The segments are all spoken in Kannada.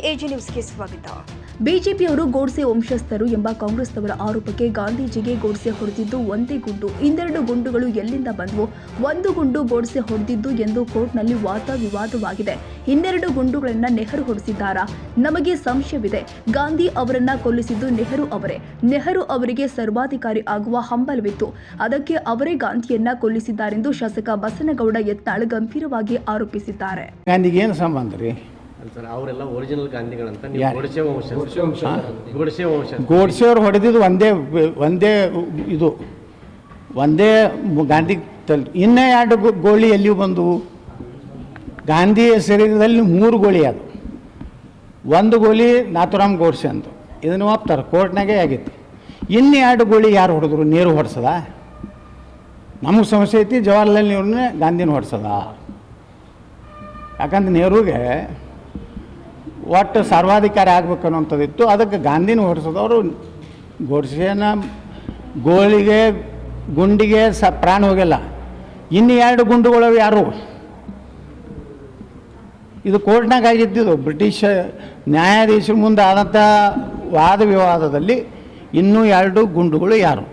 ಎಜಿ ನ್ಯೂಸ್ಗೆ ಸ್ವಾಗತ. ಬಿಜೆಪಿಯವರು ಗೋಡ್ಸೆ ವಂಶಸ್ಥರು ಎಂಬ ಕಾಂಗ್ರೆಸ್ನವರ ಆರೋಪಕ್ಕೆ ಗಾಂಧೀಜಿಗೆ ಗೋಡ್ಸೆ ಹೊಡೆದಿದ್ದು ಒಂದೇ ಗುಂಡು, ಇನ್ನೆರಡು ಗುಂಡುಗಳು ಎಲ್ಲಿಂದ ಬಂದವು? ಒಂದು ಗುಂಡು ಗೋಡ್ಸೆ ಹೊಡೆದಿದ್ದು ಎಂದು ಕೋರ್ಟ್ನಲ್ಲಿ ವಾದ ವಿವಾದವಾಗಿದೆ. ಇನ್ನೆರಡು ಗುಂಡುಗಳನ್ನ ನೆಹರು ಹೊಡೆಸಿದ್ದಾರಾ? ನಮಗೆ ಸಂಶಯವಿದೆ. ಗಾಂಧಿ ಅವರನ್ನ ಕೊಲ್ಲಿಸಿದ್ದು ನೆಹರು ಅವರೇ. ನೆಹರು ಅವರಿಗೆ ಸರ್ವಾಧಿಕಾರಿ ಆಗುವ ಹಂಬಲವಿತ್ತು, ಅದಕ್ಕೆ ಅವರೇ ಗಾಂಧಿಯನ್ನ ಕೊಲ್ಲಿಸಿದ್ದಾರೆಂದು ಶಾಸಕ ಬಸನಗೌಡ ಯತ್ನಾಳ್ ಗಂಭೀರವಾಗಿ ಆರೋಪಿಸಿದ್ದಾರೆ. ಗಾಂಧಿಗೆ ಏನು ಸಂಬಂಧ ರೀ? ಸರ್ ಅವರೆಲ್ಲ ಒರಿಜಿನಲ್ ಗಾಂಧಿಗಳಂತ. ನೀವು ಗೋಡ್ಸೆ ವಂಶ ಗೋಡ್ಸೆಯವ್ರು ಹೊಡೆದಿದ್ದು ಒಂದೇ ಗಾಂಧಿ ಇನ್ನೇ ಎರಡು ಗೋಳಿ ಎಲ್ಲಿಯೂ ಬಂದವು. ಗಾಂಧಿಯ ಶರೀರದಲ್ಲಿ 3 ಗೋಳಿ ಅದು. ಒಂದು ಗೋಲಿ ನಾಥುರಾಮ್ ಗೋಡ್ಸೆ ಅಂತ ಇದನ್ನು ಒಪ್ತಾರೆ, ಕೋರ್ಟ್ನಾಗೆ ಆಗೈತಿ. ಇನ್ನು 2 ಗೋಳಿ ಯಾರು ಹೊಡೆದ್ರು? ನೆಹರು ಹೊಡ್ಸದ? ನಮಗೆ ಸಮಸ್ಯೆ ಐತಿ, ಜವಾಹರ್ಲಾಲ್ ನೆಹರೂನೇ ಗಾಂಧಿನ ಹೊಡ್ಸದ. ಯಾಕಂದ್ರೆ ನೆಹರುಗೆ ಒಟ್ಟು ಸರ್ವಾಧಿಕಾರಿ ಆಗ್ಬೇಕು ಅನ್ನೋಂಥದ್ದಿತ್ತು, ಅದಕ್ಕೆ ಗಾಂಧಿನ ಹೊಡ್ಸೋದವರು ಗೋಡ್ಸೆನ ಗುಂಡಿಗೆ ಪ್ರಾಣ ಹೋಗಿಲ್ಲ. ಇನ್ನು 2 ಗುಂಡುಗಳು ಯಾರು? ಇದು ಕೋರ್ಟ್ನಾಗ ಆಗಿದ್ದಿದ್ದು. ಬ್ರಿಟಿಷ್ ನ್ಯಾಯಾಧೀಶರ ಮುಂದೆ ಆದಂಥ ವಾದ ವಿವಾದದಲ್ಲಿ ಇನ್ನೂ 2 ಗುಂಡುಗಳು ಯಾರು?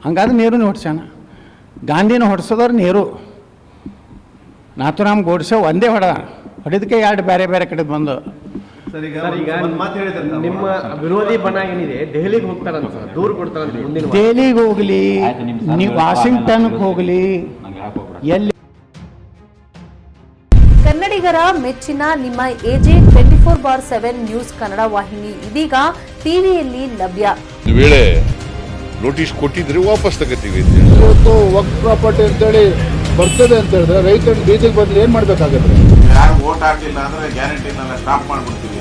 ಹಂಗಾದ್ರೆ ನೆಹರುನ ಹೊಡ್ಸೋಣ. ಗಾಂಧಿನ ಹೊಡ್ಸೋದವ್ರು ನೆಹರು, ನಾಥುರಾಮ್ ಗೋಡ್ಸೆ ಒಂದೇ ಹೊಡೆದಕ್ಕೆ 2 ಬೇರೆ ಬೇರೆ ಕಡೆ ಬಂದು. ನಿಮ್ಮ ವಿರೋಧಿ ಬಣ ಏನಿದೆ ದೆಹಲಿಗೆ ಹೋಗ್ತಾರಂತ, ದೂರು ಕೊಡ್ತಾರಂತ. ದೆಹಲಿಗೆ ಹೋಗಲಿ, ನೀವು ವಾಷಿಂಗ್ಟನ್ಗೆ ಹೋಗಲಿ, ಎಲ್ಲಿ ಕನ್ನಡಿಗರ ಮೆಚ್ಚಿನ ನಿಮ್ಮ ಎಜೆ 24/7 ನ್ಯೂಸ್ ಕನ್ನಡ ವಾಹಿನಿ ಇದೀಗ ಟಿವಿಯಲ್ಲಿ ಲಭ್ಯ. ವೇಳೆ ನೋಟಿಸ್ ಕೊಟ್ಟಿದ್ರೆ ವಾಪಸ್ ತಗೋತೀವಿ. ಇವತ್ತು ವಕ್ಫ್ ಪ್ರಾಪರ್ಟಿ ಅಂತೇಳಿ ಬರ್ತದೆ ಅಂತ ಹೇಳಿದ್ರೆ ರೈತರು ಬೀದಿಗೆ ಬದಲು ಏನು ಮಾಡಬೇಕಾಗುತ್ತೆ? ಯಾರು ವೋಟ್ ಹಾಕಿಲ್ಲ ಅಂದ್ರೆ ಗ್ಯಾರಂಟಿನೆಲ್ಲ ಸ್ಟಾಪ್ ಮಾಡಿಬಿಡ್ತೀವಿ.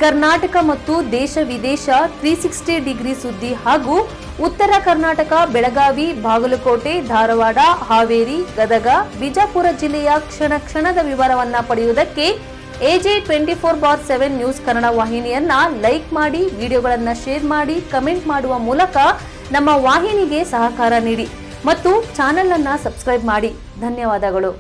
ಕರ್ನಾಟಕ ಮತ್ತು ದೇಶ ವಿದೇಶ 360 ಡಿಗ್ರಿ ಸುದ್ದಿ ಹಾಗೂ ಉತ್ತರ ಕರ್ನಾಟಕ, ಬೆಳಗಾವಿ, ಬಾಗಲಕೋಟೆ, ಧಾರವಾಡ, ಹಾವೇರಿ, ಗದಗ, ಬಿಜಾಪುರ ಜಿಲ್ಲೆಯ ಕ್ಷಣ ಕ್ಷಣದ ವಿವರವನ್ನ ಪಡೆಯುವುದಕ್ಕೆ ಎಜೆ 24/7 ನ್ಯೂಸ್ ಕನ್ನಡ ವಾಹಿನಿಯನ್ನ ಲೈಕ್ ಮಾಡಿ, ವಿಡಿಯೋಗಳನ್ನ ಶೇರ್ ಮಾಡಿ, ಕಮೆಂಟ್ ಮಾಡುವ ಮೂಲಕ ನಮ್ಮ ವಾಹಿನಿಗೆ ಸಹಕಾರ ನೀಡಿ ಮತ್ತು ಚಾನೆಲ್ ಅನ್ನ ಸಬ್ಸ್ಕ್ರೈಬ್ ಮಾಡಿ. ಧನ್ಯವಾದಗಳು.